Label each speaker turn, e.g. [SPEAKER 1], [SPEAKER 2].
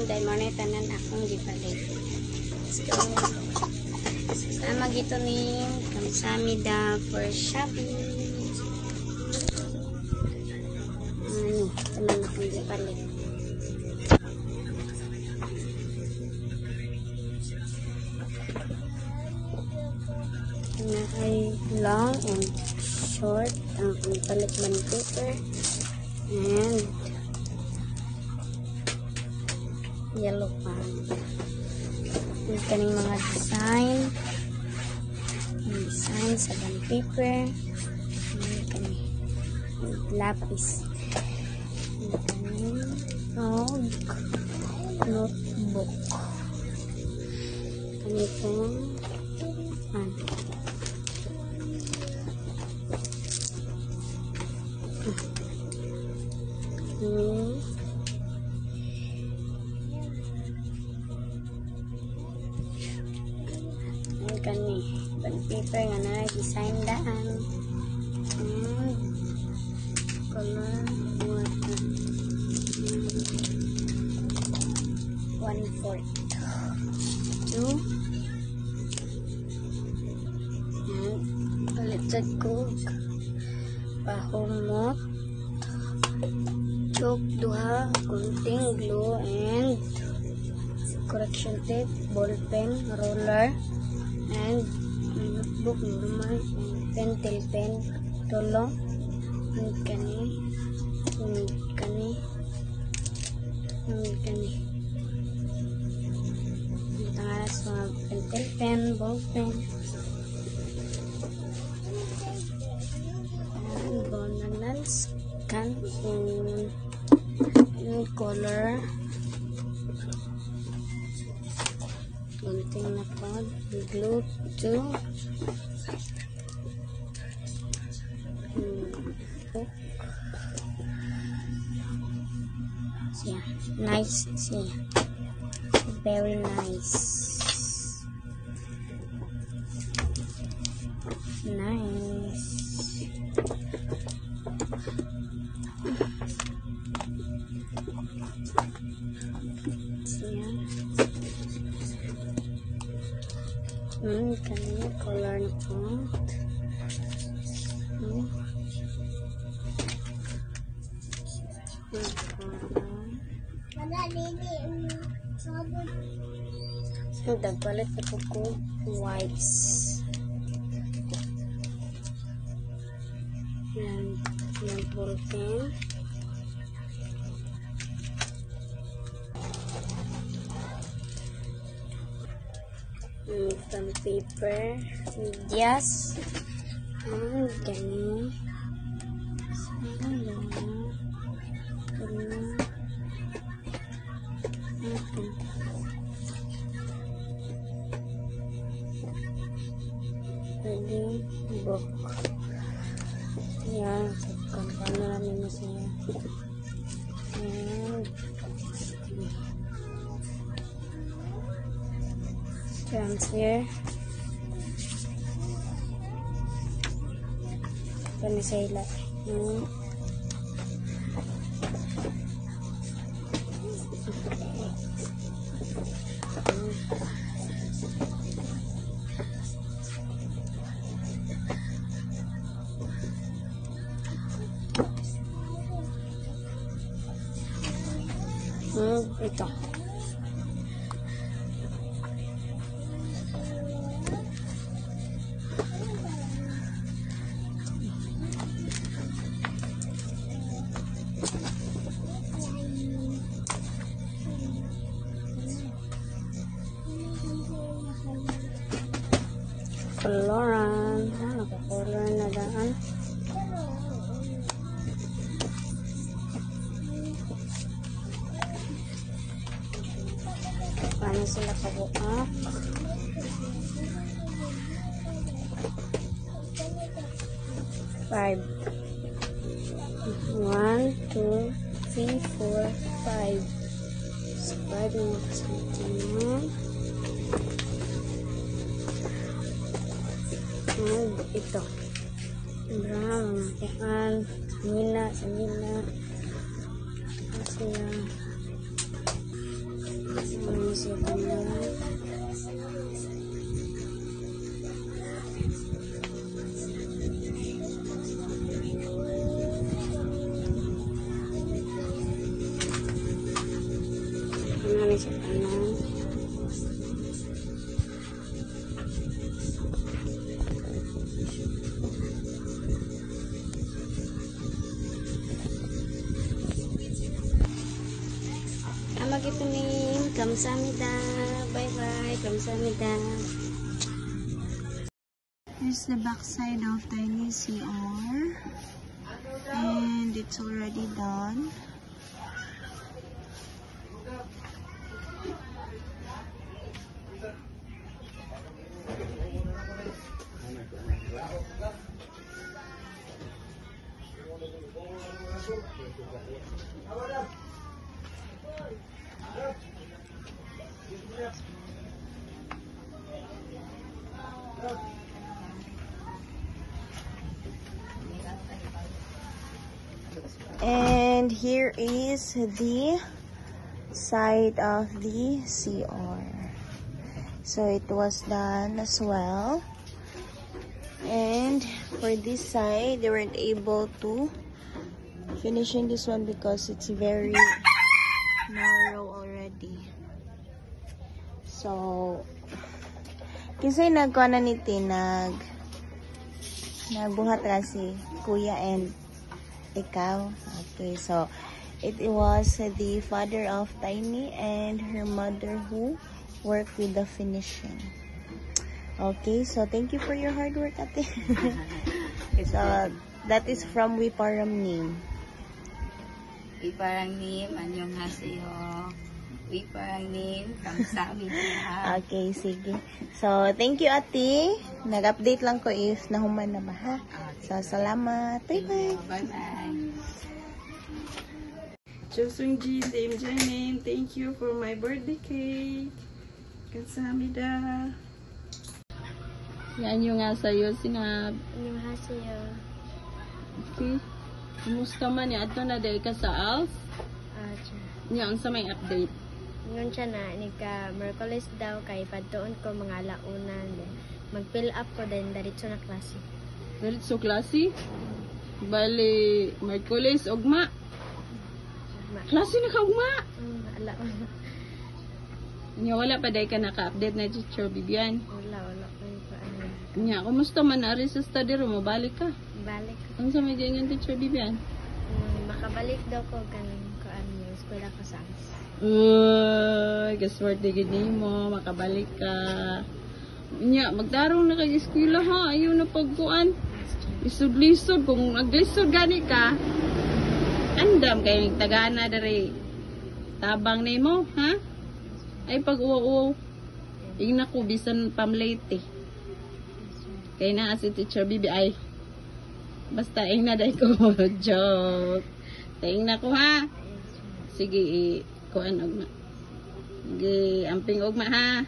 [SPEAKER 1] dahil mo na tanan akong gipalit. So, sama gito ni kamsamida for shopping. Tanan akong gipalit. Na ay long and short ang palit man paper and yellow pan. Yung kaning mga design sa band paper, yung kaning lapis, yung kaning notebook, kanitong kani band paper nga na design daan and color water 1/4 2 and palitad ko pahumot chok duha kunting glue and correction tape, ball pen, roller and notebook normal and pentel pen tulo and kani tangas mga pentel pen, ball pen and bananan scan in color konting na po glue to siya nice siya very nice siya kanina color na po dagpalit na po ko whites yan ball pen some paper, medyas, and ganyan. Pwede book. Yan, paano namin mo siya. And transfer kami sa ila ito coloran naka-color na daan paano sila kabuak 5 1 2 3 4 5 spread mo kasama ito brown yan samina kasi siya kanya. Ano siya kanya. Magito ni kamsamida. Bye bye. Kamsamida. Here's the back side of Tiny CR. And it's already done. And here is the side of the CR. So it was done as well. And for this side, they weren't able to finishing this one because it's very narrow already. So, kasi nagkuha na ni nagbuhat na si Kuya and ikaw. Okay, so it was the father of Tiny and her mother who worked with the finishing. Okay, so thank you for your hard work, ate. So that is from Wiparam name.
[SPEAKER 2] Wiparang name, annyeonghaseyo. Wiparang name, kamsahamnida.
[SPEAKER 1] Okay, sige. So, thank you, ate. Nag-update lang ko if nahuman na ba, ha? So, salamat. Bye-bye.
[SPEAKER 2] Bye-bye.
[SPEAKER 3] Josungji, MJ name, thank you for my birthday cake. Kamsahamnida. Yan yung nga sa'yo, Sinab.
[SPEAKER 1] Annyeonghaseyo.
[SPEAKER 3] Okay. Kumusta man niya? Ato na dahil ka sa ALS? Niya, ang sa may update.
[SPEAKER 1] Ngun siya na, Merkulis daw kay padtuon ko mga launan. Mag-fill up ko din, daritso na klase.
[SPEAKER 3] Diretso klase? Bali, Merkulis, ugma. Klase na ka ugma?
[SPEAKER 1] Ala.
[SPEAKER 3] Niya, wala pa dahil ka naka-update na Teacher Bibian.
[SPEAKER 1] Wala ko yung paano.
[SPEAKER 3] Niya, kumusta man na rin sa study room? Mabalik ka.
[SPEAKER 1] Balik.
[SPEAKER 3] Ang sa may ganyan Teacher Bibian?
[SPEAKER 1] Makabalik daw ko ganun ko ano, eskwela ko sa ALS.
[SPEAKER 3] Uy, kaswerte gini mo, makabalik ka. Nya, magdarong na kay eskwela ha, ayaw na pagkuan. Lisod-lisod, kung naglisod gani ka, andam kayo nagtagana dari tabang na mo, ha? Ay pag uwa-uwa, ingna ko bisan pamlate. Kaya na si Teacher Bibi ay, basta ingna day ko, joke. Tingna ko ha. Sige, kuan og ma. Sige, amping og ma ha.